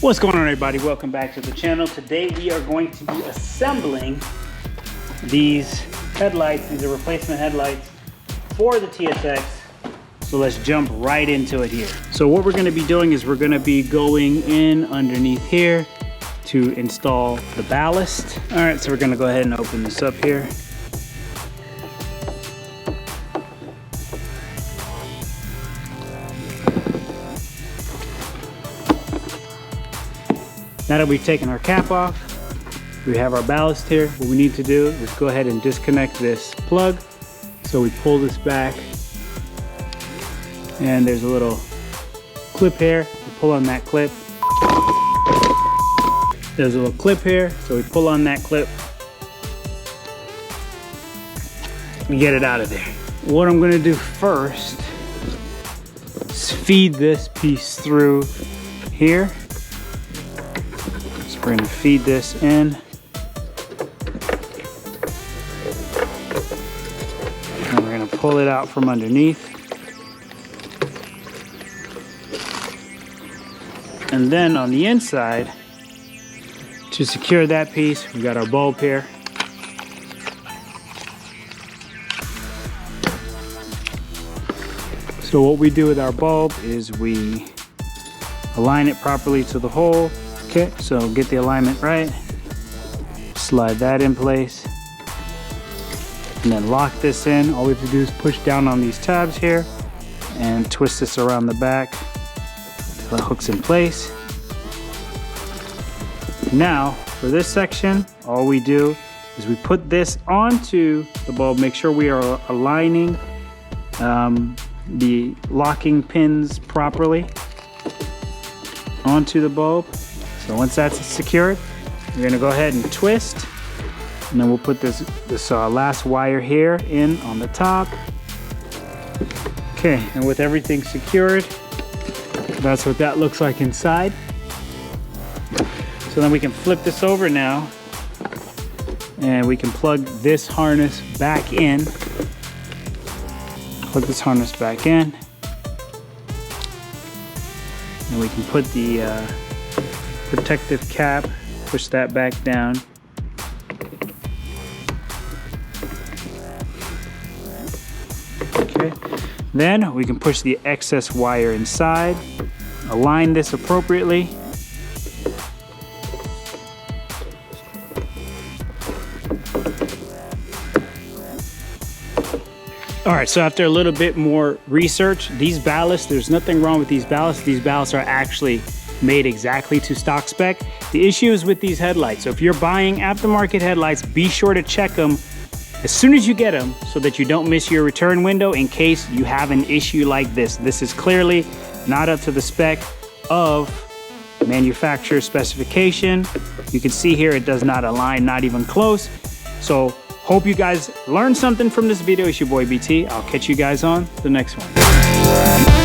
What's going on, everybody? Welcome back to the channel. Today we are going to be assembling these headlights. These are replacement headlights for the TSX. So let's jump right into it here. So what we're going to be doing is we're going to be going in underneath here to install the ballast. All right, so we're going to go ahead and open this up here. Now that we've taken our cap off, we have our ballast here. What we need to do is go ahead and disconnect this plug. So we pull this back, and there's a little clip here. We pull on that clip. There's a little clip here, so we pull on that clip. We get it out of there. What I'm gonna do first is feed this piece through here. We're going to feed this in. And we're going to pull it out from underneath. And then on the inside, to secure that piece, we got our bulb here. So what we do with our bulb is we align it properly to the hole. Okay, so get the alignment right, slide that in place, and then lock this in. All we have to do is push down on these tabs here and twist this around the back until it hooks in place. Now, for this section, all we do is we put this onto the bulb, make sure we are aligning the locking pins properly onto the bulb. So once that's secured, we're gonna go ahead and twist, and then we'll put this last wire here in on the top. Okay, and with everything secured, that's what that looks like inside. So then we can flip this over now, and we can plug this harness back in. Plug this harness back in, and we can put the protective cap, push that back down. Okay, then we can push the excess wire inside, align this appropriately. All right, so after a little bit more research, these ballasts, there's nothing wrong with these ballasts. These ballasts are actually made exactly to stock spec. The issue is with these headlights. So if you're buying aftermarket headlights, be sure to check them as soon as you get them so that you don't miss your return window in case you have an issue like this. This is clearly not up to the spec of manufacturer specification. You can see here it does not align, not even close. So hope you guys learned something from this video. It's your boy BT. I'll catch you guys on the next one.